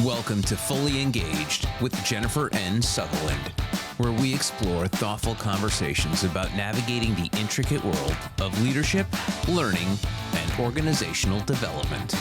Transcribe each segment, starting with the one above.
Welcome to Fully Engaged with Jennifer N. Sutherland, where we explore thoughtful conversations about navigating the intricate world of leadership, learning, and organizational development.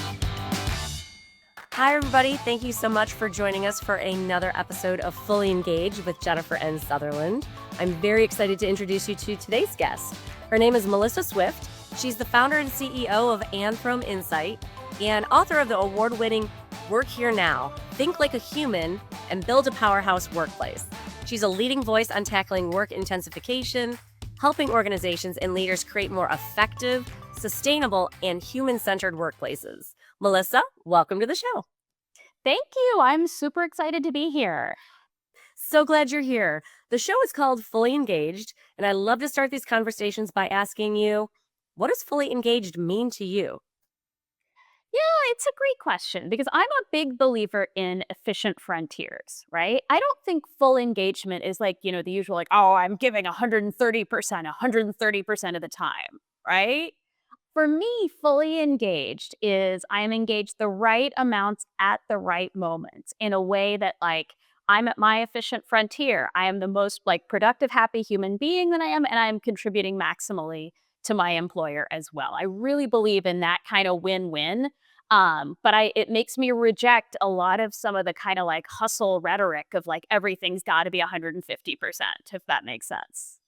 Hi, everybody. Thank you so much for joining us for another episode of Fully Engaged with Jennifer N. Sutherland. I'm very excited to introduce you to today's guest. Her name is Melissa Swift. She's the founder and CEO of Anthrome Insight and author of the award-winning Work Here Now, Think Like a Human, and Build a Powerhouse Workplace. She's a leading voice on tackling work intensification, helping organizations and leaders create more effective, sustainable, and human-centered workplaces. Melissa, welcome to the show. Thank you. I'm super excited to be here. So glad you're here. The show is called Fully Engaged, and I love to start these conversations by asking you, what does fully engaged mean to you? Yeah, it's a great question because I'm a big believer in efficient frontiers, right? I don't think full engagement is like, the usual like, oh, I'm giving 130% of the time, right? For me, fully engaged is I am engaged the right amounts at the right moments in a way that like I'm at my efficient frontier. I am the most like productive, happy human being that I am, and I am contributing maximally to my employer as well. I really believe in that kind of win-win. But it makes me reject a lot of some of the kind of like hustle rhetoric of like everything's got to be 150%, if that makes sense.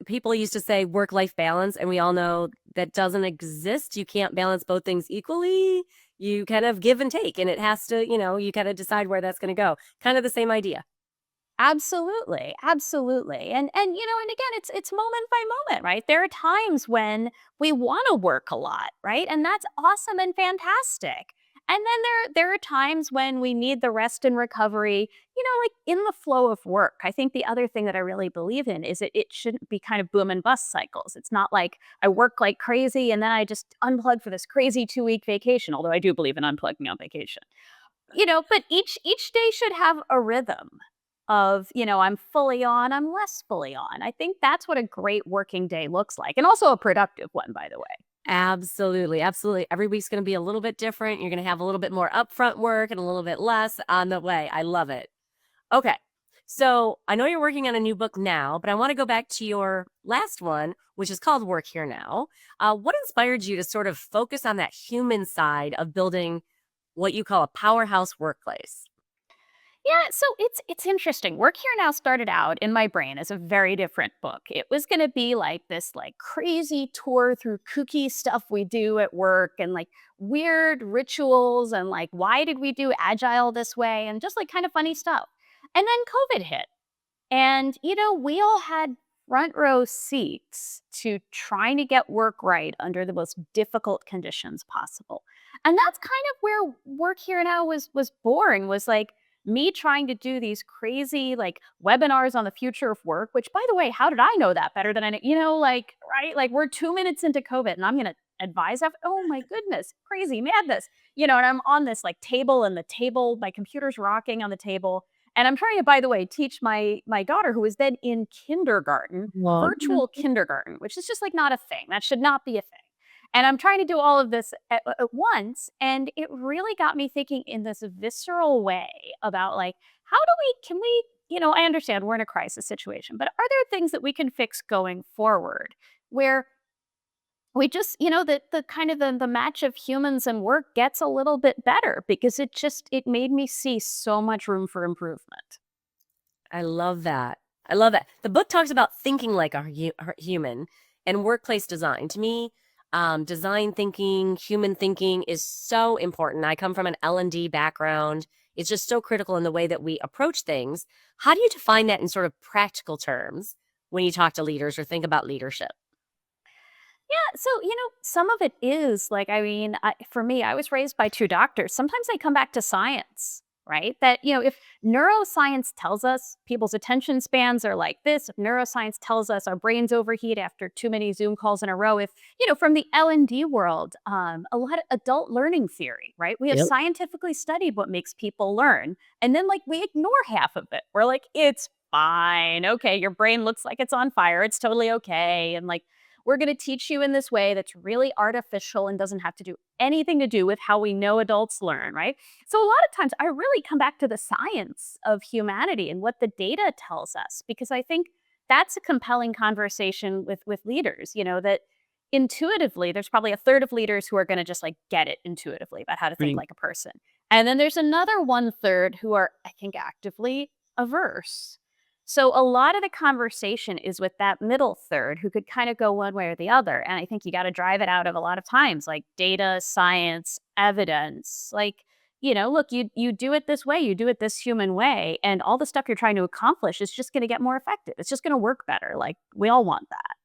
People used to say work-life balance, and we all know that doesn't exist. You can't balance both things equally. You kind of give and take, and it has to, you kind of decide where that's going to go. Kind of the same idea. Absolutely. Absolutely. And again, it's moment by moment, right? There are times when we want to work a lot, right? And that's awesome and fantastic. And then there are times when we need the rest and recovery, like in the flow of work. I think the other thing that I really believe in is it shouldn't be kind of boom and bust cycles. It's not like I work like crazy and then I just unplug for this crazy 2-week vacation, although I do believe in unplugging on vacation. But each day should have a rhythm of, I'm fully on, I'm less fully on. I think that's what a great working day looks like. And also a productive one, by the way. Absolutely. Absolutely. Every week's going to be a little bit different. You're going to have a little bit more upfront work and a little bit less on the way. I love it. Okay. So I know you're working on a new book now, but I want to go back to your last one, which is called Work Here Now. What inspired you to sort of focus on that human side of building what you call a powerhouse workplace? Yeah, so it's interesting. Work Here Now started out in my brain as a very different book. It was going to be like this like crazy tour through kooky stuff we do at work and like weird rituals and like why did we do agile this way and just like kind of funny stuff. And then COVID hit. And we all had front row seats to trying to get work right under the most difficult conditions possible. And that's kind of where Work Here Now was born, was like me trying to do these crazy like webinars on the future of work, which by the way, how did I know that better than I, like, right? Like we're 2 minutes into COVID and I'm going to advise after, oh my goodness, crazy madness, and I'm on this like table and my computer's rocking on the table. And I'm trying to, by the way, teach my daughter who is then in kindergarten, Well, virtual kindergarten, which is just like not a thing. That should not be a thing. And I'm trying to do all of this at once. And it really got me thinking in this visceral way about like, can we, I understand we're in a crisis situation, but are there things that we can fix going forward where we just, the kind of the match of humans and work gets a little bit better because it made me see so much room for improvement. I love that. I love that. The book talks about thinking like a human and workplace design. To me, design thinking, human thinking is so important. I come from an L&D background. It's just so critical in the way that we approach things. How do you define that in sort of practical terms when you talk to leaders or think about leadership? Yeah, so some of it is like, for me, I was raised by 2 doctors. Sometimes I come back to science, right? That if neuroscience tells us people's attention spans are like this, if neuroscience tells us our brains overheat after too many Zoom calls in a row, if from the L&D world, a lot of adult learning theory, right? We have Yep. scientifically studied what makes people learn, and then like we ignore half of it. We're like, it's fine, okay, your brain looks like it's on fire, it's totally okay, and like We're going to teach you in this way that's really artificial and doesn't have to do anything to do with how we know adults learn, right? So a lot of times I really come back to the science of humanity and what the data tells us, because I think that's a compelling conversation with leaders, that intuitively there's probably a third of leaders who are going to just like get it intuitively about how to think Right. like a person. And then there's another one third who are, I think, actively averse. So a lot of the conversation is with that middle third who could kind of go one way or the other. And I think you got to drive it out of a lot of times, like data, science, evidence. Like, look, you do it this way, you do it this human way, and all the stuff you're trying to accomplish is just going to get more effective. It's just going to work better. Like we all want that.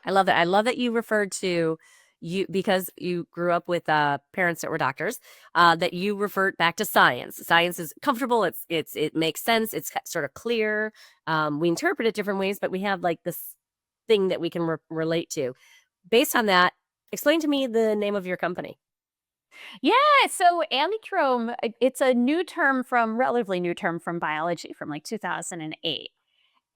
I love that. I love that you referred to you because you grew up with parents that were doctors. That you revert back to science. Science is comfortable. It makes sense. It's sort of clear. We interpret it different ways, but we have like this thing that we can relate to. Based on that, explain to me the name of your company. Yeah, so anthrome, it's a relatively new term from biology from like 2008.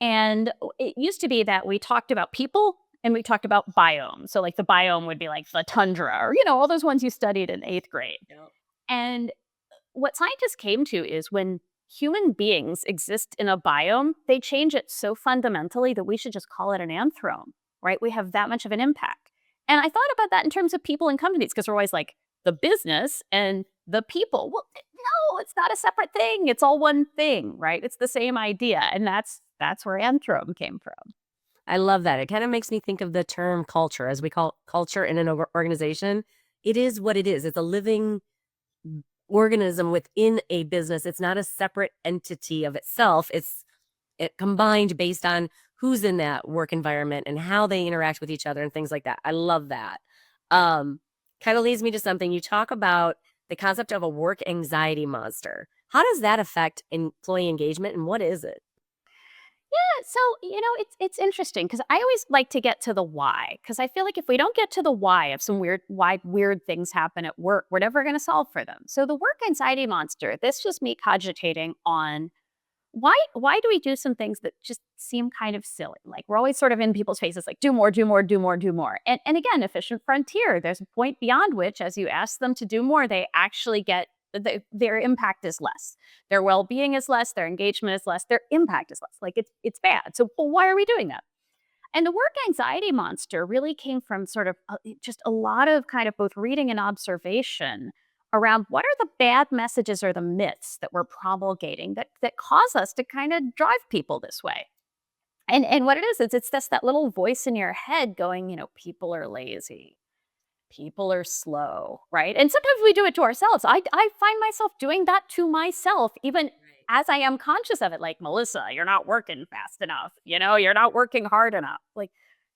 And it used to be that we talked about people and we talked about biome. So like the biome would be like the tundra or, all those ones you studied in 8th grade. Yep. And what scientists came to is when human beings exist in a biome, they change it so fundamentally that we should just call it an anthrome, right? We have that much of an impact. And I thought about that in terms of people and companies because we're always like the business and the people. Well, no, it's not a separate thing. It's all one thing, right? It's the same idea. And that's where anthrome came from. I love that. It kind of makes me think of the term culture, as we call culture in an organization. It is what it is. It's a living organism within a business. It's not a separate entity of itself. It combined based on who's in that work environment and how they interact with each other and things like that. I love that. Kind of leads me to something you talk about, the concept of a work anxiety monster. How does that affect employee engagement and what is it? Yeah, so it's interesting because I always like to get to the why because I feel like if we don't get to the why of some weird things happen at work, we're never going to solve for them. So the work anxiety monster, this was me cogitating on why do we do some things that just seem kind of silly? Like we're always sort of in people's faces, like do more, do more, do more, do more. And again, efficient frontier. There's a point beyond which, as you ask them to do more, they actually get their impact is less. Their well-being is less, their engagement is less, their impact is less. Like it's bad. So well, why are we doing that? And the work anxiety monster really came from sort of just a lot of kind of both reading and observation around what are the bad messages or the myths that we're promulgating that cause us to kind of drive people this way. And what it is it's just that little voice in your head going, people are lazy. People are slow, right? And sometimes we do it to ourselves. I find myself doing that to myself, even as I am conscious of it. Like, Melissa, you're not working fast enough. You're not working hard enough. Like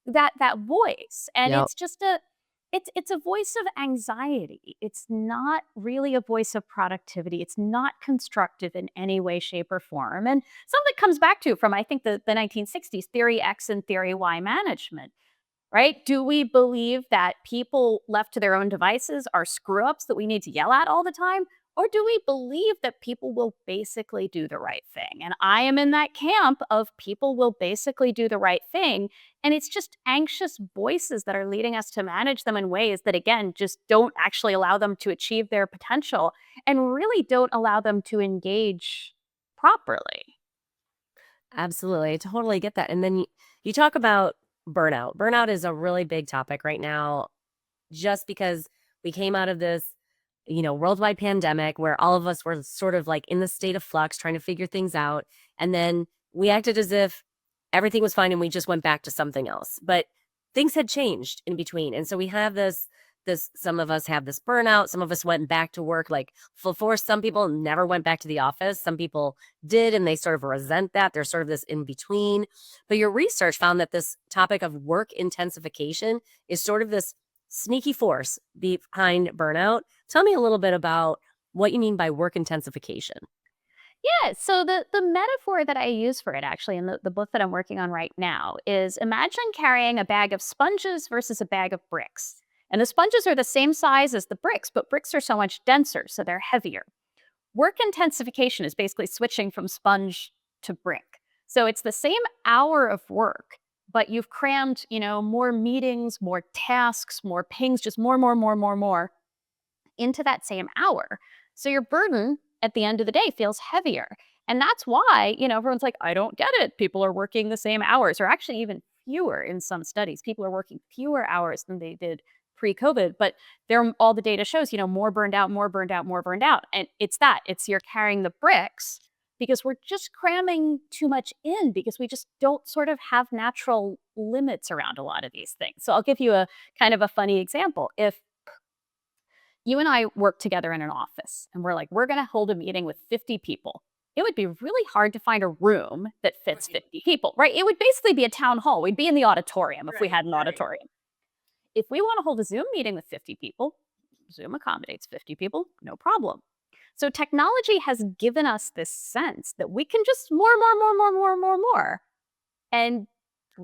that voice. And Yep. it's just it's a voice of anxiety. It's not really a voice of productivity. It's not constructive in any way, shape, or form. And something that comes back to from I think the 1960s, theory X and theory Y management, right? Do we believe that people left to their own devices are screw ups that we need to yell at all the time? Or do we believe that people will basically do the right thing? And I am in that camp of people will basically do the right thing. And it's just anxious voices that are leading us to manage them in ways that, again, just don't actually allow them to achieve their potential and really don't allow them to engage properly. Absolutely. I totally get that. And then you talk about burnout. Burnout is a really big topic right now, just because we came out of this, worldwide pandemic where all of us were sort of like in the state of flux, trying to figure things out. And then we acted as if everything was fine and we just went back to something else. But things had changed in between. And so we have this some of us have this burnout. Some of us went back to work. Like for some people never went back to the office. Some people did, and they sort of resent that. There's sort of this in between. But your research found that this topic of work intensification is sort of this sneaky force behind burnout. Tell me a little bit about what you mean by work intensification. Yeah, so the metaphor that I use for it actually in the book that I'm working on right now is imagine carrying a bag of sponges versus a bag of bricks. And the sponges are the same size as the bricks, but bricks are so much denser, so they're heavier. Work intensification is basically switching from sponge to brick. So it's the same hour of work, but you've crammed, more meetings, more tasks, more pings, just more into that same hour. So your burden at the end of the day feels heavier. And that's why, everyone's like, I don't get it. People are working the same hours, or actually even fewer in some studies. People are working fewer hours than they did pre-COVID, but all the data shows, more burned out, more burned out, more burned out. And it's you're carrying the bricks because we're just cramming too much in because we just don't sort of have natural limits around a lot of these things. So I'll give you a kind of a funny example. If you and I work together in an office and we're like, we're going to hold a meeting with 50 people. It would be really hard to find a room that fits 50 people, right? It would basically be a town hall. We'd be in the auditorium if we had an auditorium. If we want to hold a Zoom meeting with 50 people, Zoom accommodates 50 people, no problem. So technology has given us this sense that we can just more. And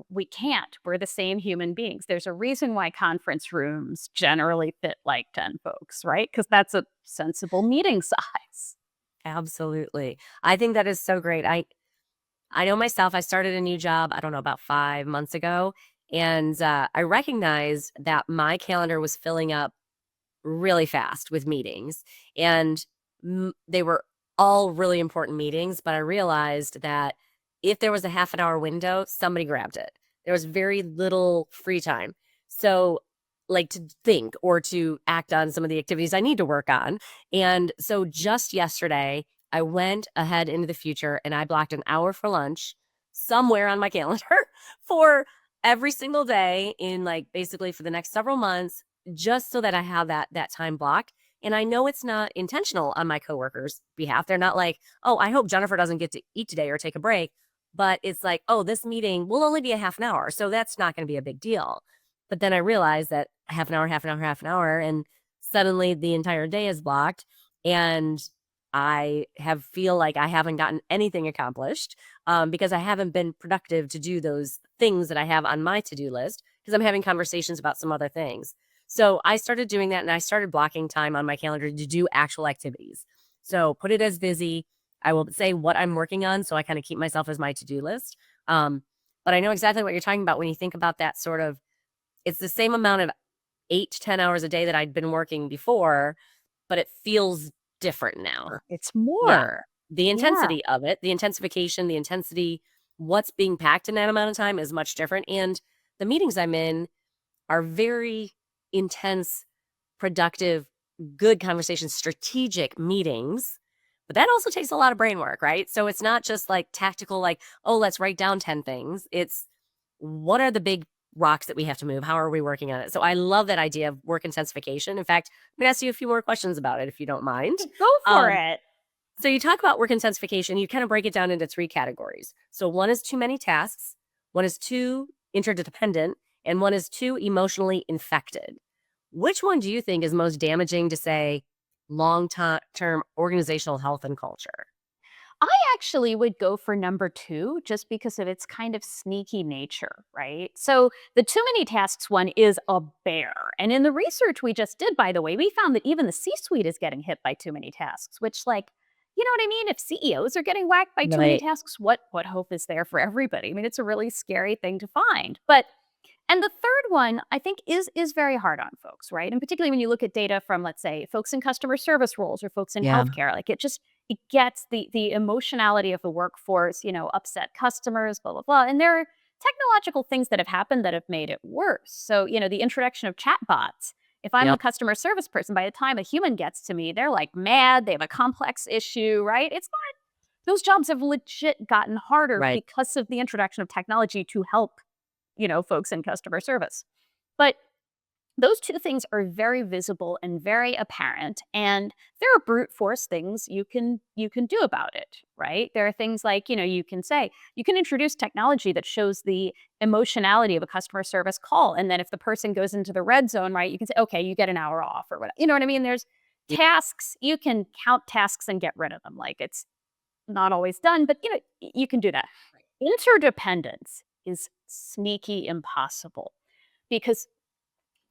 we can't. We're the same human beings. There's a reason why conference rooms generally fit like 10 folks, right? Because that's a sensible meeting size. Absolutely. I think that is so great. I know myself, I started a new job, I don't know, about 5 months ago. And I recognized that my calendar was filling up really fast with meetings. And they were all really important meetings. But I realized that if there was a half an hour window, somebody grabbed it. There was very little free time. So, like, to think or to act on some of the activities I need to work on. And so just yesterday, I went ahead into the future and I blocked an hour for lunch somewhere on my calendar for every single day in, like, basically for the next several months, just so that I have that time blocked. And I know it's not intentional on my coworkers' behalf. They're not like, oh, I hope Jennifer doesn't get to eat today or take a break. But it's like, oh, this meeting will only be a half an hour. So that's not going to be a big deal. But then I realized that half an hour, and suddenly the entire day is blocked. And I feel like I haven't gotten anything accomplished because I haven't been productive to do those things that I have on my to-do list because I'm having conversations about some other things. So I started doing that, and I started blocking time on my calendar to do actual activities. So put it as busy. I will say what I'm working on, so I kind of keep myself as my to-do list. But I know exactly what you're talking about when you think about that sort of, it's the same amount of 8 to 10 hours a day that I'd been working before, but it feels different now. It's more. Yeah. The intensity of it, the intensification, the intensity, what's being packed in that amount of time is much different. And the meetings I'm in are very intense, productive, good conversations, strategic meetings. But that also takes a lot of brain work, right? So it's not just like tactical, like, oh, let's write down 10 things. It's what are the big rocks that we have to move? How are we working on it? So I love that idea of work intensification. In fact, I'm going to ask you a few more questions about it if you don't mind. Go for it. So you talk about work intensification, you kind of break it down into 3 categories. So one is too many tasks, one is too interdependent, and one is too emotionally infected. Which one do you think is most damaging to, say, long-term organizational health and culture? I actually would go for number 2 just because of its kind of sneaky nature, right? So the too many tasks one is a bear. And in the research we just did, by the way, we found that even the C-suite is getting hit by too many tasks, which, like, you know what I mean? If CEOs are getting whacked by too many Right. tasks, what hope is there for everybody? I mean, it's a really scary thing to find. But and the third one, I think, is very hard on folks, right? And particularly when you look at data from, let's say, folks in customer service roles or folks in Yeah. healthcare, like it gets the emotionality of the workforce, upset customers, blah, blah, blah. And there are technological things that have happened that have made it worse. So, the introduction of chatbots. If I'm the Yep. customer service person, by the time a human gets to me, they're like mad, they have a complex issue, right? It's not, those jobs have legit gotten harder Right. because of the introduction of technology to help folks in customer service. But those two things are very visible and very apparent, and there are brute force things you can do about it, right? There are things like, you can say, you can introduce technology that shows the emotionality of a customer service call, and then if the person goes into the red zone, right, you can say, okay, you get an hour off or whatever. You know what I mean? There's Yeah. tasks, you can count tasks and get rid of them. Like, it's not always done, but you can do that. Interdependence is sneaky impossible because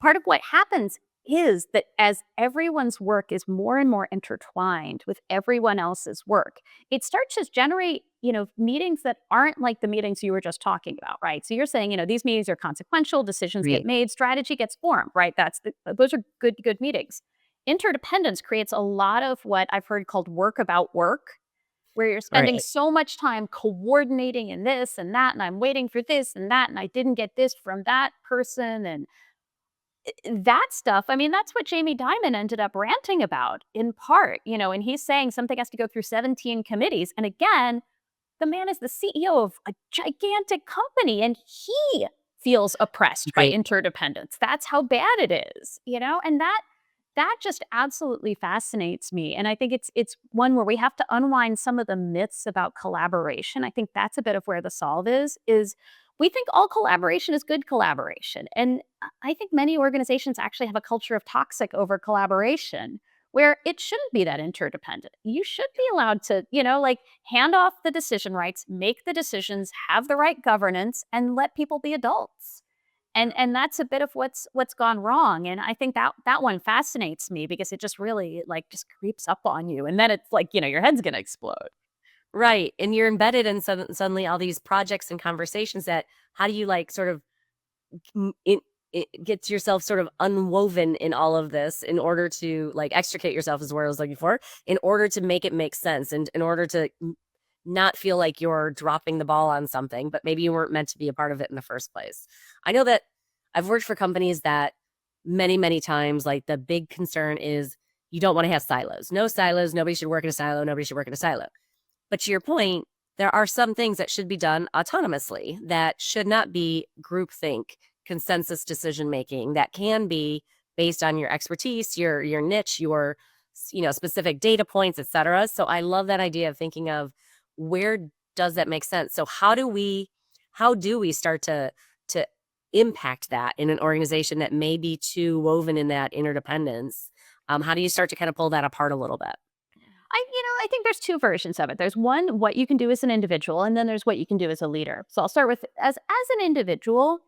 part of what happens is that as everyone's work is more and more intertwined with everyone else's work, it starts to generate, meetings that aren't like the meetings you were just talking about, right? So you're saying, these meetings are consequential, decisions get Right. made, strategy gets formed, right? Those are good meetings. Interdependence creates a lot of what I've heard called work about work, where you're spending Right. so much time coordinating in this and that, and I'm waiting for this and that, and I didn't get this from that person, and that stuff, I mean, that's what Jamie Dimon ended up ranting about in part, and he's saying something has to go through 17 committees. And again, the man is the CEO of a gigantic company and he feels oppressed by Right. interdependence. That's how bad it is, and that just absolutely fascinates me. And I think it's one where we have to unwind some of the myths about collaboration. I think that's a bit of where the solve is we think all collaboration is good collaboration. And I think many organizations actually have a culture of toxic over collaboration where it shouldn't be that interdependent. You should be allowed to, like hand off the decision rights, make the decisions, have the right governance, and let people be adults. And that's a bit of what's gone wrong. And I think that one fascinates me because it just really like just creeps up on you. And then it's like, your head's gonna explode. Right. And you're embedded in suddenly all these projects and conversations that how do you like sort of it gets yourself sort of unwoven in all of this in order to like extricate yourself is where I was looking for in order to make it make sense and in order to not feel like you're dropping the ball on something, but maybe you weren't meant to be a part of it in the first place. I know that I've worked for companies that many times, like the big concern is you don't want to have silos. No silos. Nobody should work in a silo. Nobody should work in a silo. But to your point, there are some things that should be done autonomously that should not be groupthink, consensus decision making that can be based on your expertise, your niche, your specific data points, et cetera. So I love that idea of thinking of where does that make sense? So how do we start to impact that in an organization that may be too woven in that interdependence? How do you start to kind of pull that apart a little bit? I think there's two versions of it. There's one, what you can do as an individual, and then there's what you can do as a leader. So I'll start with as an individual.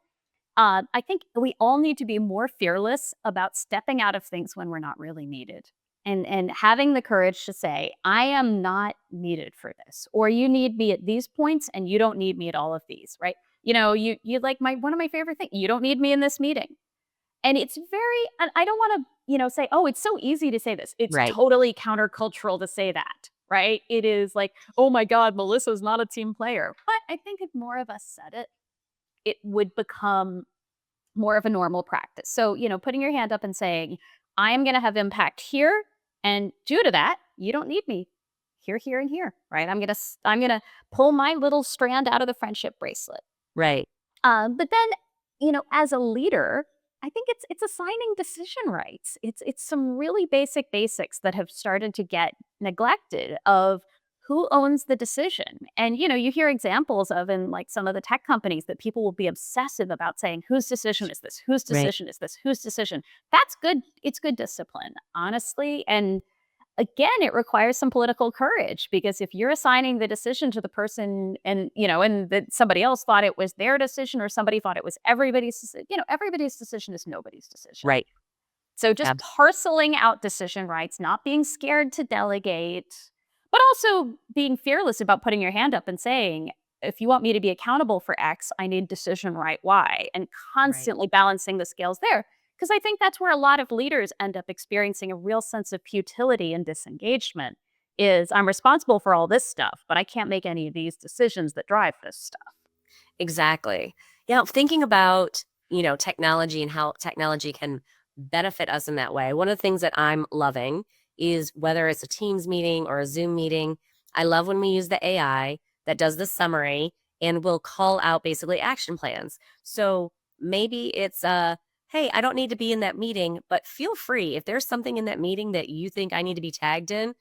I think we all need to be more fearless about stepping out of things when we're not really needed. And having the courage to say, I am not needed for this, or you need me at these points and you don't need me at all of these, right? You like one of my favorite things, you don't need me in this meeting. And it's very, and I don't want to, say, oh, it's so easy to say this. It's Right. totally countercultural to say that, right? It is like, oh my God, Melissa's not a team player. But I think if more of us said it, it would become more of a normal practice. So, putting your hand up and saying, I am going to have impact here. And due to that, you don't need me here, here, and here, right? I'm going to pull my little strand out of the friendship bracelet. Right. But then, as a leader, I think it's assigning decision rights. It's some really basic basics that have started to get neglected of who owns the decision. And you hear examples of in like some of the tech companies that people will be obsessive about saying whose decision is this? Whose Right. decision is this? Whose decision? That's good. It's good discipline, honestly. And again, it requires some political courage because if you're assigning the decision to the person and that somebody else thought it was their decision or somebody thought it was everybody's decision, everybody's decision is nobody's decision. Right. So just parceling out decision rights, not being scared to delegate, but also being fearless about putting your hand up and saying, if you want me to be accountable for X, I need decision right Y, and constantly balancing the scales there. Because I think that's where a lot of leaders end up experiencing a real sense of futility and disengagement is I'm responsible for all this stuff, but I can't make any of these decisions that drive this stuff. Exactly. Yeah, thinking about, technology and how technology can benefit us in that way. One of the things that I'm loving is whether it's a Teams meeting or a Zoom meeting, I love when we use the AI that does the summary and will call out basically action plans. So maybe it's hey, I don't need to be in that meeting, but feel free if there's something in that meeting that you think I need to be tagged in,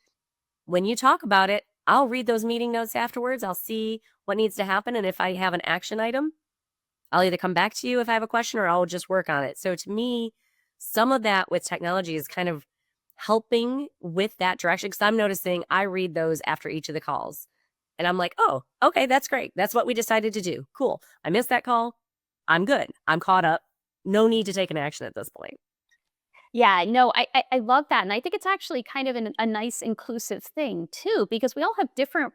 when you talk about it, I'll read those meeting notes afterwards. I'll see what needs to happen. And if I have an action item, I'll either come back to you if I have a question or I'll just work on it. So to me, some of that with technology is kind of helping with that direction because I'm noticing I read those after each of the calls. And I'm like, oh, okay, that's great. That's what we decided to do. Cool. I missed that call. I'm good. I'm caught up. No need to take an action at this point. Yeah, no, I love that, and I think it's actually kind of a nice inclusive thing too, because we all have different.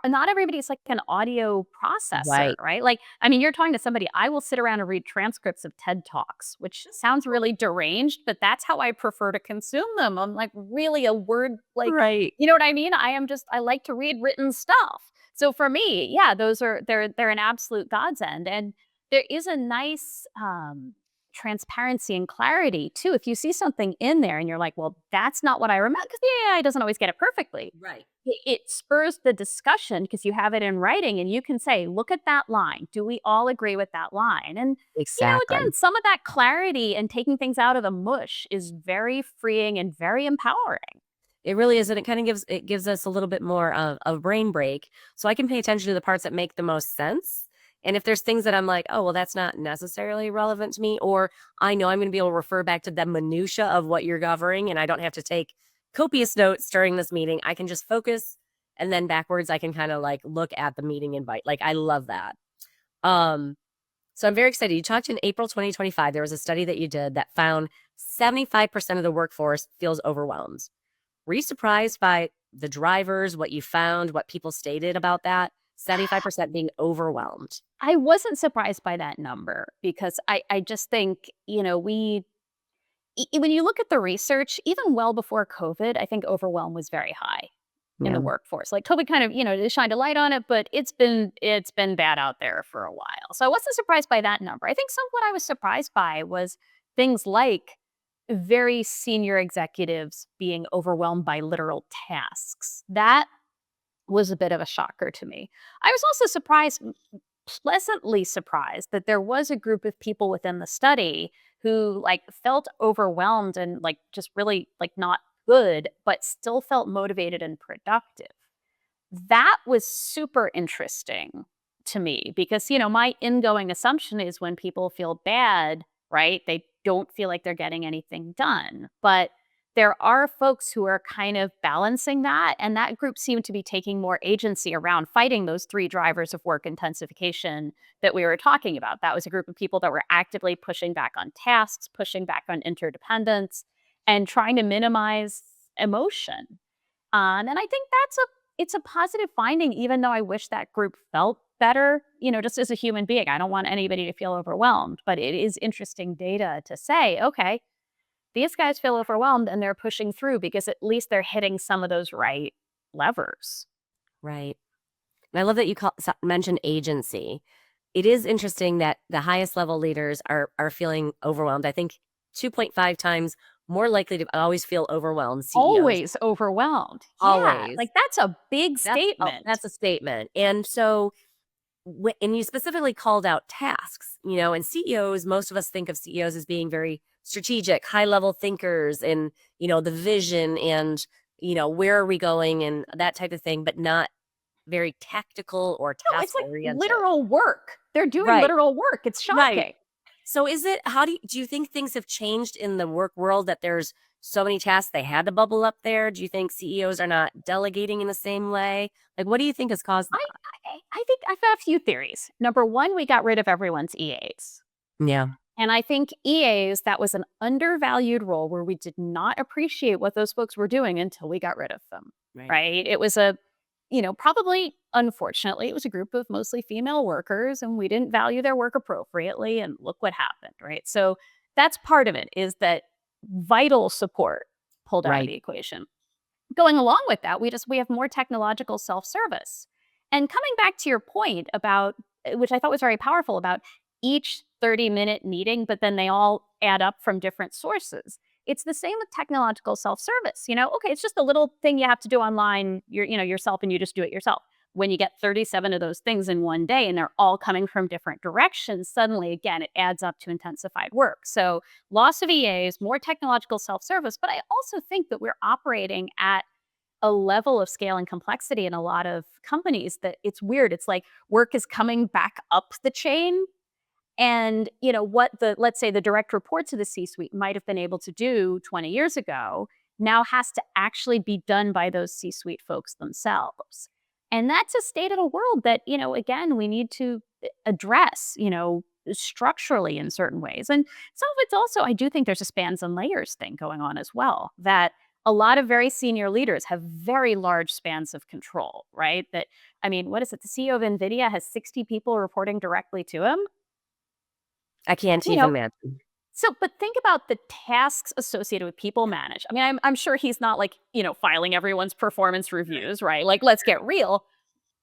Not everybody's like an audio processor, Right. right? Like, I mean, you're talking to somebody. I will sit around and read transcripts of TED talks, which sounds really deranged, but that's how I prefer to consume them. I'm like really a word, like, Right. you know what I mean? I like to read written stuff. So for me, yeah, they're an absolute godsend, and there is a nice transparency and clarity too. If you see something in there and you're like, well, that's not what I remember, because the AI doesn't always get it perfectly. Right. It spurs the discussion because you have it in writing and you can say, look at that line. Do we all agree with that line? And, again, Exactly. some of that clarity and taking things out of the mush is very freeing and very empowering. It really is, and it kind of gives us a little bit more of a brain break, so I can pay attention to the parts that make the most sense. And if there's things that I'm like, oh well, that's not necessarily relevant to me, or I know I'm going to be able to refer back to the minutia of what you're covering, and I don't have to take copious notes during this meeting. I can just focus, and then backwards, I can kind of like look at the meeting invite. Like I love that. Um, so I'm very excited. You talked in April 2025. There was a study that you did that found 75% of the workforce feels overwhelmed. Were you surprised by the drivers, what you found, what people stated about that? 75% being overwhelmed. I wasn't surprised by that number because I just think, when you look at the research, even well before COVID, I think overwhelm was very high in the Yeah. workforce. Like COVID kind of, it shined a light on it, but it's been bad out there for a while. So I wasn't surprised by that number. I think some what I was surprised by was things like very senior executives being overwhelmed by literal tasks. That was a bit of a shocker to me. I was also pleasantly surprised that there was a group of people within the study who like felt overwhelmed and like just really like not good, but still felt motivated and productive. That was super interesting to me because, my ingoing assumption is when people feel bad, right? They don't feel like they're getting anything done. But there are folks who are kind of balancing that. And that group seemed to be taking more agency around fighting those three drivers of work intensification that we were talking about. That was a group of people that were actively pushing back on tasks, pushing back on interdependence, and trying to minimize emotion. And I think it's a positive finding, even though I wish that group felt better, just as a human being. I don't want anybody to feel overwhelmed, but it is interesting data to say, okay, these guys feel overwhelmed and they're pushing through because at least they're hitting some of those right levers. Right. And I love that you mentioned agency. It is interesting that the highest level leaders are feeling overwhelmed. I think 2.5 times more likely to always feel overwhelmed. CEOs Always overwhelmed. Yeah. always. Like that's a big That's statement. a statement. And so and you specifically called out tasks, and CEOs, most of us think of CEOs as being very strategic, high level thinkers and, the vision and, where are we going and that type of thing, but not very tactical or No, it's task like oriented. literal work. They're doing Right. literal work. It's Right. shocking. So how do you think things have changed in the work world that there's so many tasks they had to bubble up there? Do you think CEOs are not delegating in the same way? Like, what do you think has caused I, that? I think I've got a few theories. Number one, we got rid of everyone's EAs. Yeah. And I think EAs, that was an undervalued role where we did not appreciate what those folks were doing until we got rid of them, Right. right? It was probably, unfortunately, it was a group of mostly female workers and we didn't value their work appropriately. And look what happened, right? So that's part of it is that vital support pulled out of Right. the equation. Going along with that, we have more technological self-service. And coming back to your point about which I thought was very powerful about each 30-minute meeting, but then they all add up from different sources. It's the same with technological self-service. Okay, it's just a little thing you have to do online, yourself, and you just do it yourself. When you get 37 of those things in one day and they're all coming from different directions, suddenly again it adds up to intensified work. So loss of EAs, more technological self-service, but I also think that we're operating at a level of scale and complexity in a lot of companies that it's weird. It's like work is coming back up the chain. And, what let's say the direct reports of the C-suite might have been able to do 20 years ago now has to actually be done by those C-suite folks themselves. And that's a state of the world that, again, we need to address. structurally in certain ways. And some of it's also, I do think there's a spans and layers thing going on as well, that a lot of very senior leaders have very large spans of control, right? That, I mean, what is it? The CEO of NVIDIA has 60 people reporting directly to him. I can't You even know, imagine. so, but think about the tasks associated with people manage. I mean, I'm sure he's not like, filing everyone's performance reviews, right? Like, let's get real.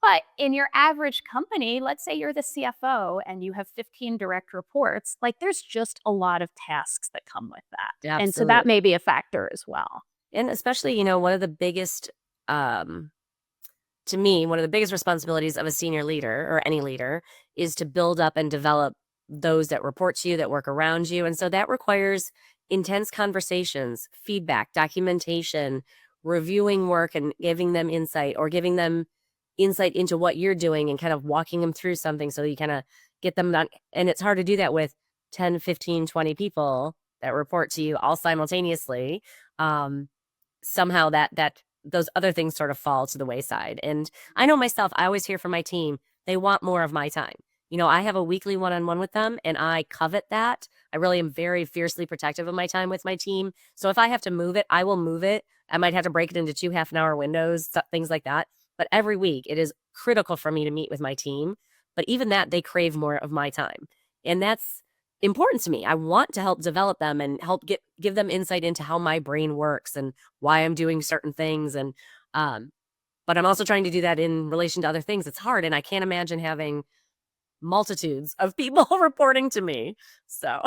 But in your average company, let's say you're the CFO and you have 15 direct reports, like there's just a lot of tasks that come with that. And so that Absolutely. may be a factor as well. And especially, one of the biggest, um, to me, one of the biggest responsibilities of a senior leader or any leader is to build up and develop those that report to you, that work around you. And so that requires intense conversations, feedback, documentation, reviewing work and giving them insight, or giving them insight into what you're doing and kind of walking them through something so you kind of get them done. And it's hard to do that with 10, 15, 20 people that report to you all simultaneously. Um, Somehow that those other things sort of fall to the wayside. And I know myself, I always hear from my team, they want more of my time. I have a weekly one-on-one with them, and I covet that. I really am very fiercely protective of my time with my team. So if I have to move it, I will move it. I might have to break it into 2 half-an-hour windows, things like that. But every week, it is critical for me to meet with my team. But even that, they crave more of my time. And that's important to me. I want to help develop them and help give them insight into how my brain works and why I'm doing certain things. And but I'm also trying to do that in relation to other things. It's hard, and I can't imagine having multitudes of people reporting to me. So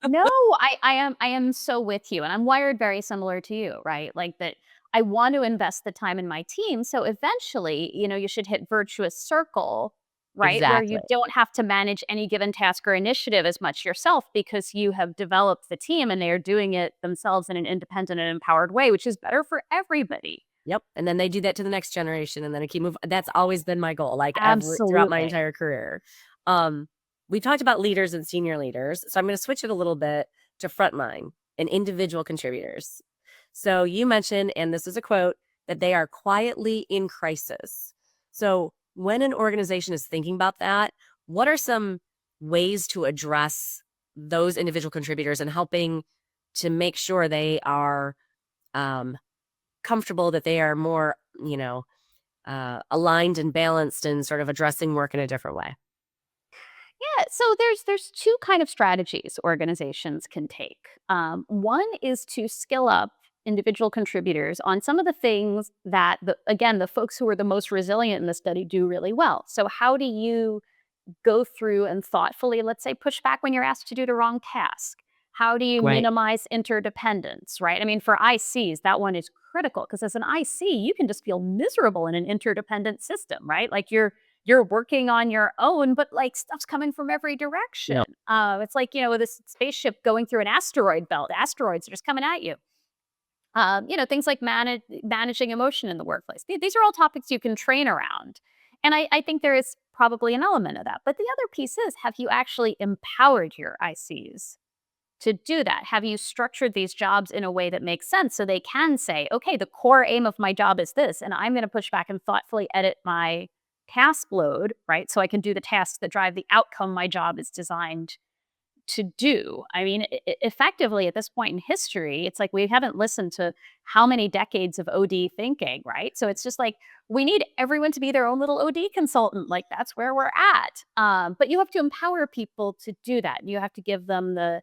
No, I am so with you, and I'm wired very similar to you, right? Like that I want to invest the time in my team, so eventually, you should hit virtuous circle, right? Where you exactly. don't have to manage any given task or initiative as much yourself because you have developed the team and they are doing it themselves in an independent and empowered way, which is better for everybody. Yep. And then they do that to the next generation, and then I keep moving. That's always been my goal, like throughout my Absolutely. entire career. Um, we talked about leaders and senior leaders. So I'm going to switch it a little bit to frontline and individual contributors. So you mentioned, and this is a quote, that they are quietly in crisis. So when an organization is thinking about that, what are some ways to address those individual contributors and helping to make sure they are um, comfortable, that they are more, aligned and balanced and sort of addressing work in a different way? Yeah, so there's two kind of strategies organizations can take. One is to skill up individual contributors on some of the things that the folks who are the most resilient in the study do really well. So how do you go through and thoughtfully, let's say, push back when you're asked to do the wrong task? How do you Right. minimize interdependence, right? I mean, for ICs, that one is critical because as an IC, you can just feel miserable in an interdependent system, right? Like you're working on your own, but like stuff's coming from every direction. Yep. It's like, this spaceship going through an asteroid belt. Asteroids are just coming at you. Things like managing emotion in the workplace. These are all topics you can train around. And I think there is probably an element of that. But the other piece is, have you actually empowered your ICs to do that? Have you structured these jobs in a way that makes sense so they can say, okay, the core aim of my job is this, and I'm going to push back and thoughtfully edit my task load, right? So I can do the tasks that drive the outcome my job is designed to do. I mean, effectively at this point in history, it's like we haven't listened to how many decades of OD thinking, right? So it's just like we need everyone to be their own little OD consultant. Like that's where we're at. But you have to empower people to do that. You have to give them the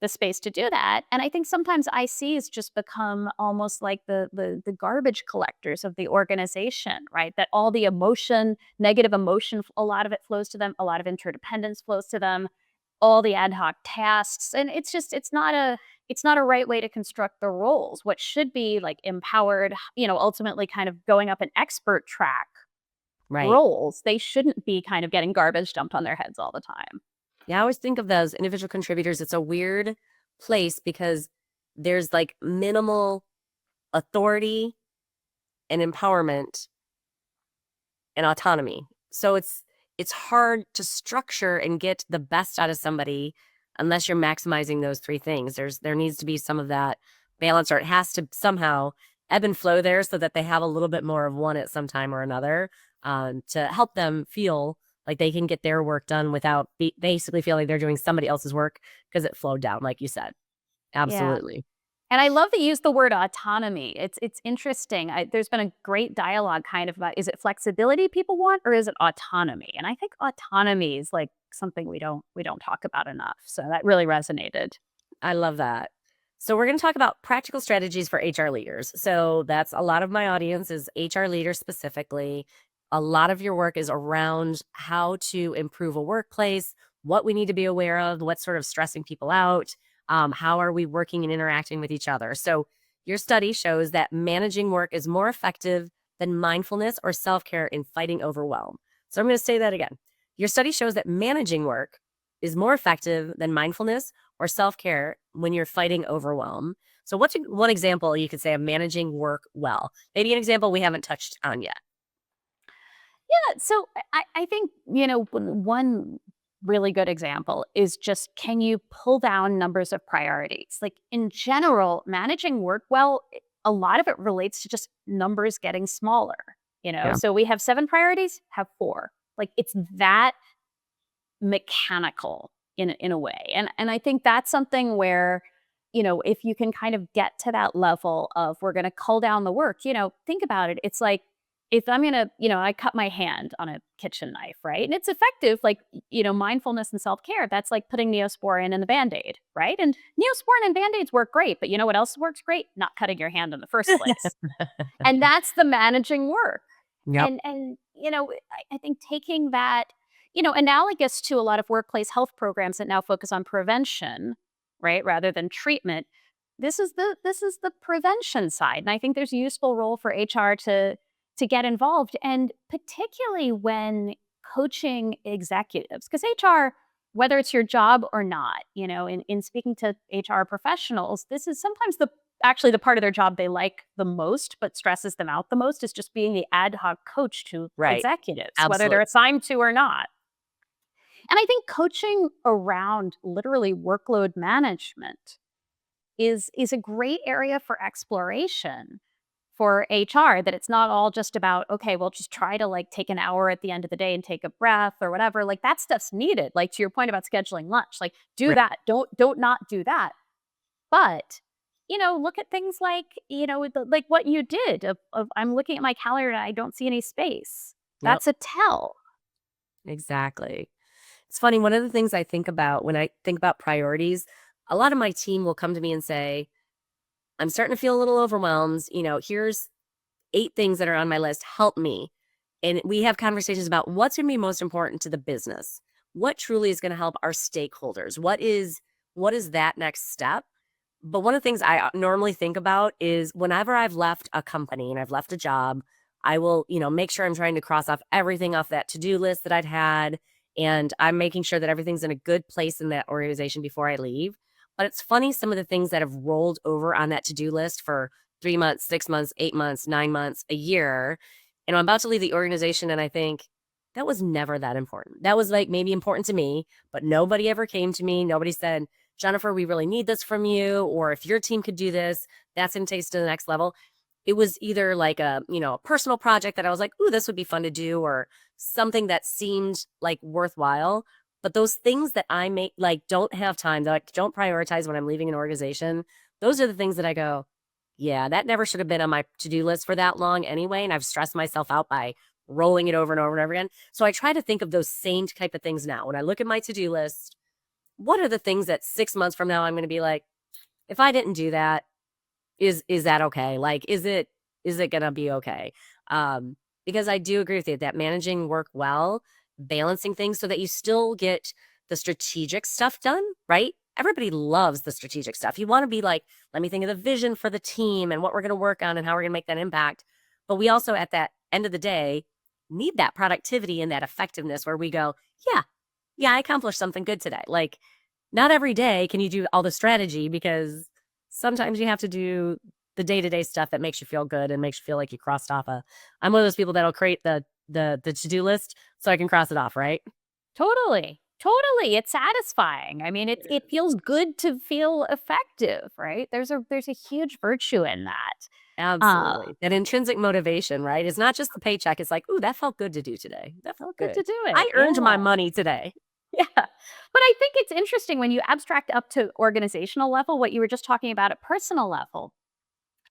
space to do that. And I think sometimes ICs just become almost like the garbage collectors of the organization, right? That all the emotion, negative emotion, a lot of it flows to them, a lot of interdependence flows to them, all the ad hoc tasks. And it's not a right way to construct the roles. What should be like empowered, ultimately kind of going up an expert track Right. roles, they shouldn't be kind of getting garbage dumped on their heads all the time. Yeah, I always think of those individual contributors. It's a weird place because there's like minimal authority and empowerment and autonomy. So it's hard to structure and get the best out of somebody unless you're maximizing those three things. There needs to be some of that balance, or it has to somehow ebb and flow there so that they have a little bit more of one at some time or another, to help them feel Like they can get their work done without basically feeling they're doing somebody else's work because it flowed down, like you said. Yeah. Absolutely. And I love that you use the word autonomy. It's interesting. There's been a great dialogue kind of about, is it flexibility people want or is it autonomy? And I think autonomy is like something we don't talk about enough. So that really resonated. I love that. So we're going to talk about practical strategies for HR leaders. So that's a lot of my audience is HR leaders specifically. A lot of your work is around how to improve a workplace, what we need to be aware of, what's sort of stressing people out, how are we working and interacting with each other. So your study shows that managing work is more effective than mindfulness or self-care in fighting overwhelm. So I'm going to say that again. Your study shows that managing work is more effective than mindfulness or self-care when you're fighting overwhelm. So what's one example you could say of managing work well? Maybe an example we haven't touched on yet. Yeah. So I think, one really good example is just, can you pull down numbers of priorities? Like in general, managing work well, a lot of it relates to just numbers getting smaller. Yeah. So we have 7 priorities, have 4. Like it's that mechanical in a way. And I think that's something where, if you can kind of get to that level of we're going to cull down the work, think about it. It's like if I'm going to, I cut my hand on a kitchen knife, right? And it's effective, like, mindfulness and self-care. That's like putting Neosporin in the Band-Aid, right? And Neosporin and Band-Aids work great, but you know what else works great? Not cutting your hand in the first place. And that's the managing work. Yep. And I think taking that, analogous to a lot of workplace health programs that now focus on prevention, right, rather than treatment. This is the prevention side, and I think there's a useful role for HR to get involved, and particularly when coaching executives, because HR, whether it's your job or not, in speaking to HR professionals, this is sometimes actually the part of their job they like the most, but stresses them out the most, is just being the ad hoc coach to Right. executives, whether Absolutely. they're assigned to or not. And I think coaching around literally workload management is a great area for exploration for HR, that it's not all just about, okay, well, just try to like take an hour at the end of the day and take a breath or whatever. Like that stuff's needed. Like to your point about scheduling lunch, like do Right. that. Don't not do that. But, look at things like, like what you did of I'm looking at my calendar and I don't see any space. Yep. That's a tell. Exactly. It's funny. One of the things I think about when I think about priorities, a lot of my team will come to me and say, I'm starting to feel a little overwhelmed. Here's 8 things that are on my list. Help me. And we have conversations about what's going to be most important to the business. What truly is going to help our stakeholders? What is that next step? But one of the things I normally think about is whenever I've left a company and I've left a job, I will, make sure I'm trying to cross off everything off that to-do list that I'd had. And I'm making sure that everything's in a good place in that organization before I leave. But it's funny, some of the things that have rolled over on that to-do list for 3 months, 6 months, 8 months, 9 months, a year. And I'm about to leave the organization and I think, that was never that important. That was like maybe important to me, but nobody ever came to me. Nobody said, Jennifer, we really need this from you. Or if your team could do this, that's going to take us to the next level. It was either like a personal project that I was like, ooh, this would be fun to do, or something that seemed like worthwhile. But those things that I don't have time, that I don't prioritize when I'm leaving an organization, those are the things that I go, yeah, that never should have been on my to-do list for that long anyway. And I've stressed myself out by rolling it over and over and over again. So I try to think of those same type of things now. When I look at my to-do list, what are the things that 6 months from now I'm going to be like, if I didn't do that, is that okay? Like, is it going to be okay? Because I do agree with you that managing work well, balancing things so that you still get the strategic stuff done, right? Everybody loves the strategic stuff. You want to be like, let me think of the vision for the team and what we're going to work on and how we're going to make that impact. But we also, at that end of the day, need that productivity and that effectiveness where we go, yeah, I accomplished something good today. Like, not every day can you do all the strategy, because sometimes you have to do the day-to-day stuff that makes you feel good and makes you feel like you crossed off I'm one of those people that'll create the to-do list so I can cross it off, right? Totally. Totally, it's satisfying. I mean, it feels good to feel effective, right? There's a huge virtue in that. Uh, Absolutely. That intrinsic motivation, right? It's not just the paycheck. It's like, ooh, that felt good to do today. That felt Good good. to do I it. earned my Yeah. money today. Yeah. But I think it's interesting when you abstract up to organizational level, what you were just talking about at personal level.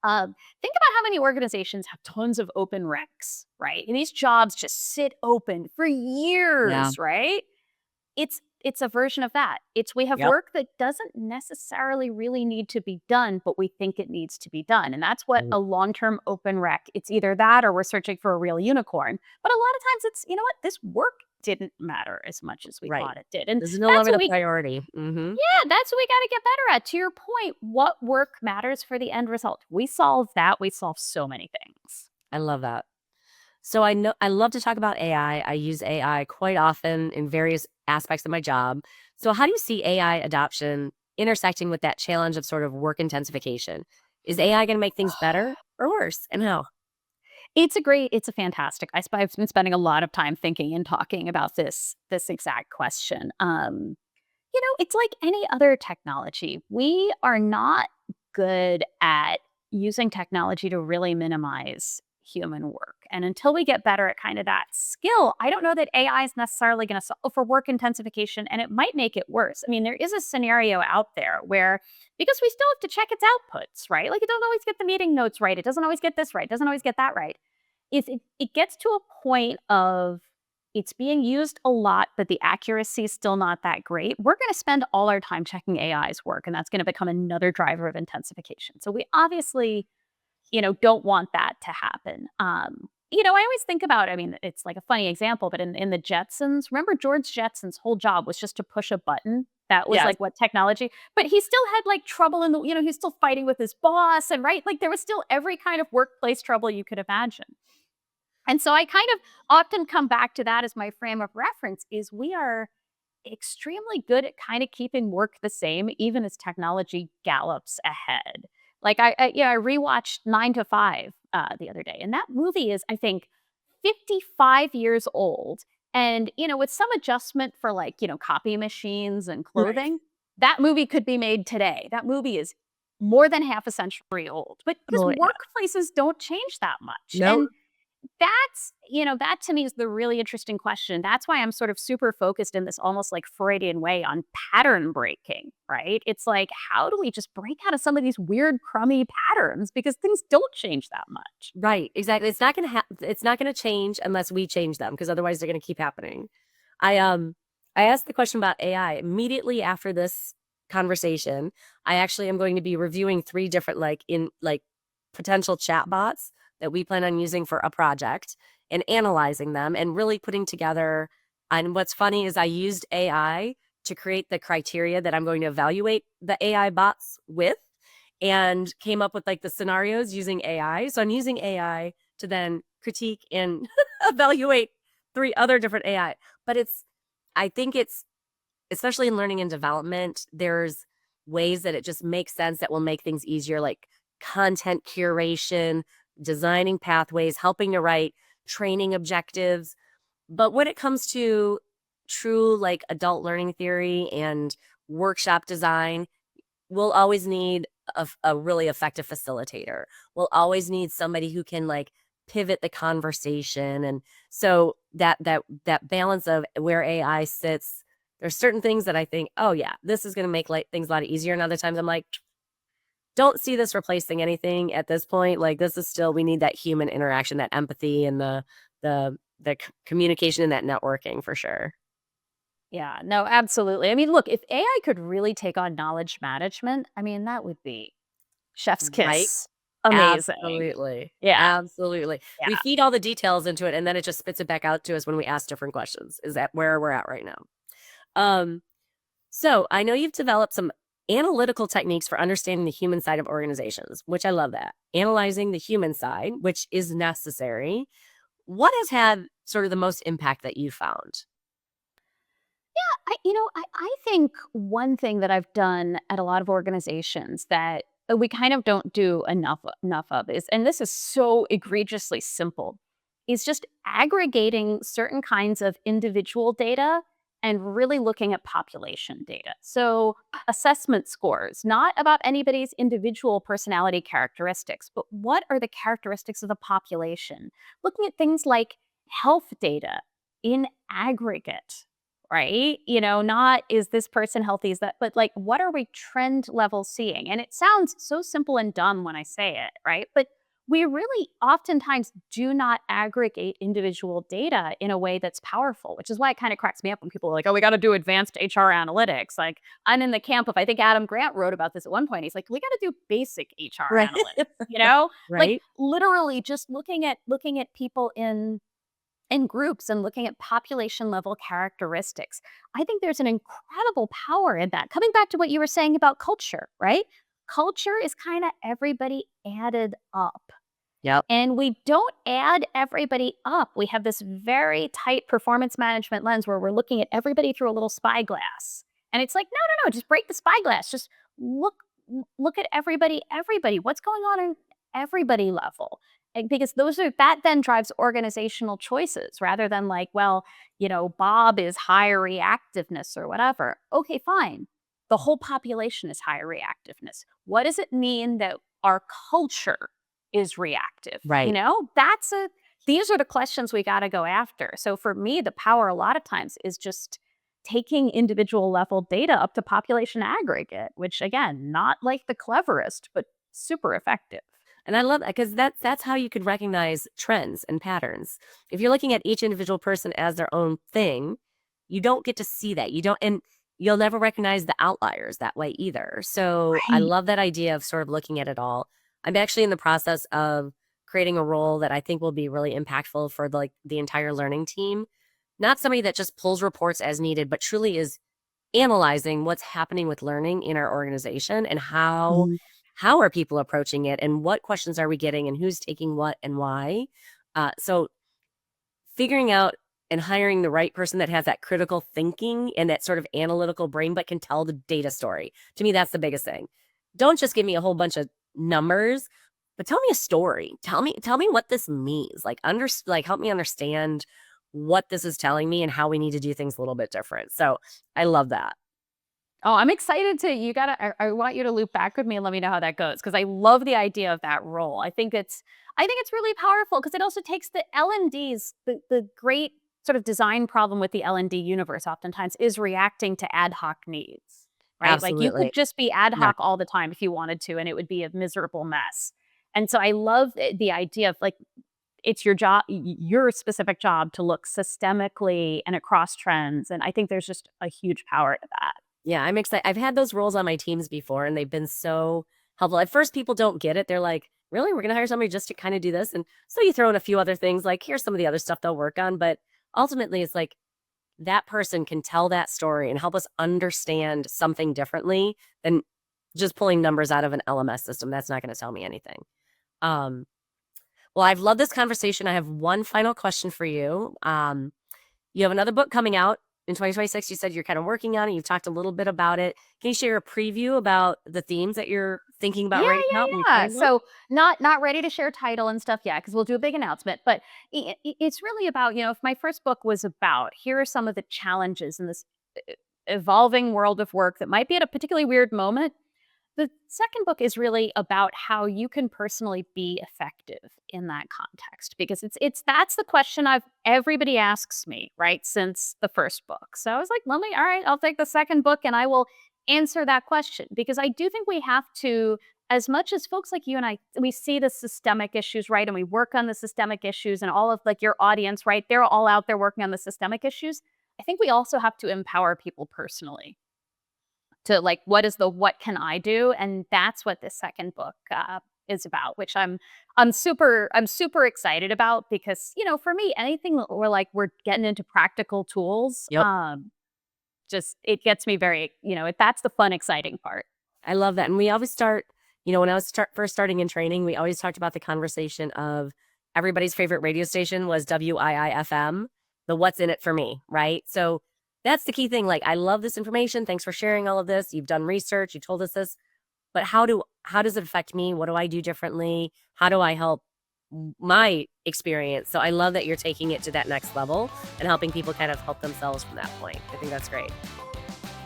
Think about how many organizations have tons of open recs, right? And these jobs just sit open for Yeah. years, right? It's a version of that. It's we have Yep. work that doesn't necessarily really need to be done, but we think it needs to be done. And that's what Mm. a long-term open rec, it's either that or we're searching for a real unicorn. But a lot of times it's, you know what, this work didn't matter as much as we Right. thought it did. And This is no that's longer what the we priority. Hmm. yeah, that's what we got to get better at. To your point, what work matters for the end result? We solve that, we solve so many things. I love that. So I know I love to talk about AI. I use AI quite often in various aspects of my job. So how do you see AI adoption intersecting with that challenge of sort of work intensification? Is AI going to make things better or worse, and how? It's a fantastic. I've been spending a lot of time thinking and talking about this exact question. It's like any other technology. We are not good at using technology to really minimize human work. And until we get better at kind of that skill, I don't know that AI is necessarily going to solve for work intensification, and it might make it worse. I mean, there is a scenario out there where because we still have to check its outputs, right? Like it doesn't always get the meeting notes right. It doesn't always get this right. It doesn't always get that right. If it gets to a point of it's being used a lot, but the accuracy is still not that great, we're going to spend all our time checking AI's work, and that's going to become another driver of intensification. So we obviously, don't want that to happen. I always think about, I mean, it's like a funny example, but in the Jetsons, remember George Jetson's whole job was just to push a button. That was Yes. like what technology, but he still had like trouble in the, he's still fighting with his boss and right. Like there was still every kind of workplace trouble you could imagine. And so I kind of often come back to that as my frame of reference is we are extremely good at kind of keeping work the same even as technology gallops ahead. Like I rewatched 9 to 5 the other day, and that movie is I think 55 years old. And with some adjustment for like copy machines and Right. clothing, that movie could be made today. That movie is more than half a century old, but because Oh, yeah. workplaces don't change that much, No. and that to me is the really interesting question. That's why I'm sort of super focused in this almost like Freudian way on pattern breaking, right? It's like, how do we just break out of some of these weird, crummy patterns because things don't change that much? Right. Exactly. It's not gonna change unless we change them, because otherwise they're gonna keep happening. I asked the question about AI immediately after this conversation. I actually am going to be reviewing three different potential chatbots that we plan on using for a project and analyzing them and really putting together. And what's funny is I used AI to create the criteria that I'm going to evaluate the AI bots with, and came up with like the scenarios using AI. So I'm using AI to then critique and evaluate three other different AI. But I think it's, especially in learning and development, there's ways that it just makes sense that will make things easier, like content curation, designing pathways, helping to write training objectives. But when it comes to true like adult learning theory and workshop design, we'll always need a really effective facilitator. We'll always need somebody who can like pivot the conversation. And so that balance of where AI sits, there's certain things that I think, oh yeah, this is going to make like things a lot easier. And other times I'm like, don't see this replacing anything at this point. Like this is still, we need that human interaction, that empathy, and the communication and that networking for sure. Yeah, no, absolutely. I mean, look, if AI could really take on knowledge management, I mean, that would be chef's Right. kiss. Amazing. Absolutely. Yeah, Absolutely. We yeah. feed all the details into it, and then it just spits it back out to us when we ask different questions. Is that where we're at right now? Um, so I know you've developed some analytical techniques for understanding the human side of organizations, which I love that. Analyzing the human side, which is necessary. What has had sort of the most impact that you found? I think one thing that I've done at a lot of organizations that we kind of don't do enough of is, and this is so egregiously simple, is just aggregating certain kinds of individual data and really looking at population data. So assessment scores, not about anybody's individual personality characteristics, but what are the characteristics of the population? Looking at things like health data in aggregate, right? Not is this person healthy, is that, but like, what are we trend level seeing? And it sounds so simple and dumb when I say it, right? But we really oftentimes do not aggregate individual data in a way that's powerful, which is why it kind of cracks me up when people are like, oh, we got to do advanced HR analytics. Like, I'm in the camp of, I think Adam Grant wrote about this at one point. He's like, we got to do basic HR Right. analytics, like Right. literally just looking at people in groups and looking at population level characteristics. I think there's an incredible power in that. Coming back to what you were saying about culture, right? Culture is kind of everybody added up. Yep. And we don't add everybody up. We have this very tight performance management lens where we're looking at everybody through a little spyglass. And it's like, no, no, no, just break the spyglass. Just look look at everybody. What's going on in everybody level? And because that then drives organizational choices rather than like, well, Bob is high reactiveness or whatever. Okay, fine. The whole population is high reactiveness. What does it mean that our culture is reactive? Right. These are the questions we got to go after. So for me, the power a lot of times is just taking individual level data up to population aggregate, which again, not like the cleverest, but super effective. And I love that because that's how you could recognize trends and patterns. If you're looking at each individual person as their own thing, you don't get to see that. You don't, and you'll never recognize the outliers that way either. So I Right. love that idea of sort of looking at it all. I'm actually in the process of creating a role that I think will be really impactful for the entire learning team. Not somebody that just pulls reports as needed, but truly is analyzing what's happening with learning in our organization and how are people approaching it and what questions are we getting and who's taking what and why. So figuring out and hiring the right person that has that critical thinking and that sort of analytical brain but can tell the data story. To me, that's the biggest thing. Don't just give me a whole bunch of numbers, but tell me a story. Tell me what this means. Help me understand what this is telling me and how we need to do things a little bit different. So I love that. Oh, I'm excited I want you to loop back with me and let me know how that goes. Cause I love the idea of that role. I think it's really powerful because it also takes the L&Ds, the great sort of design problem with the L&D universe oftentimes is reacting to ad hoc needs, right? Like you could Absolutely. just be ad Yeah. hoc all the time if you wanted to, and it would be a miserable mess. And so I love the idea of like, it's your job, your specific job to look systemically and across trends. And I think there's just a huge power to that. Yeah, I'm excited. I've had those roles on my teams before, and they've been so helpful. At first, people don't get it. They're like, really? We're going to hire somebody just to kind of do this? And so you throw in a few other things, like, here's some of the other stuff they'll work on. But ultimately, it's like that person can tell that story and help us understand something differently than just pulling numbers out of an LMS system. That's not going to tell me anything. Um, well, I've loved this conversation. I have one final question for you. You have another book coming out in 2026. You said you're kind of working on it. You've talked a little bit about it. Can you share a preview about the themes that you're thinking about Yeah, writing yeah, out when you're yeah. planning one? So not ready to share title and stuff yet because we'll do a big announcement. But it's really about if my first book was about here are some of the challenges in this evolving world of work that might be at a particularly weird moment. The second book is really about how you can personally be effective in that context because that's the question everybody asks me, right, since the first book. So I was like, all right, I'll take the second book and I will answer that question because I do think we have to, as much as folks like you and I, we see the systemic issues, right, and we work on the systemic issues and all of like your audience, right, they're all out there working on the systemic issues. I think we also have to empower people personally to like what can I do, and that's what this second book is about, which I'm super excited about because for me anything that we're getting into practical tools, Yep. just it gets me very that's the fun exciting part. I love that. And we always start, when I was first starting in training, we always talked about the conversation of everybody's favorite radio station was WIIFM, the what's in it for me, right? So that's the key thing. Like, I love this information. Thanks for sharing all of this. You've done research. You told us this, but how does it affect me? What do I do differently? How do I help my experience. So I love that you're taking it to that next level and helping people kind of help themselves from that point. I think that's great.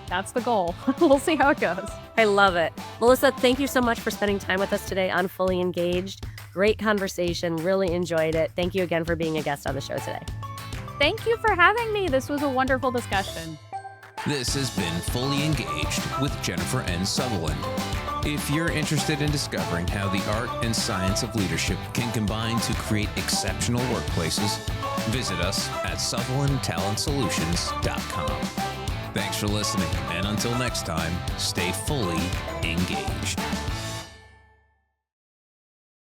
That's the goal. We'll see how it goes. I love it. Melissa, thank you so much for spending time with us today on Fully Engaged. Great conversation. Really enjoyed it. Thank you again for being a guest on the show today. Thank you for having me. This was a wonderful discussion. This has been Fully Engaged with Jennifer N. Sutherland. If you're interested in discovering how the art and science of leadership can combine to create exceptional workplaces, visit us at SutherlandTalentSolutions.com. Thanks for listening, and until next time, stay fully engaged.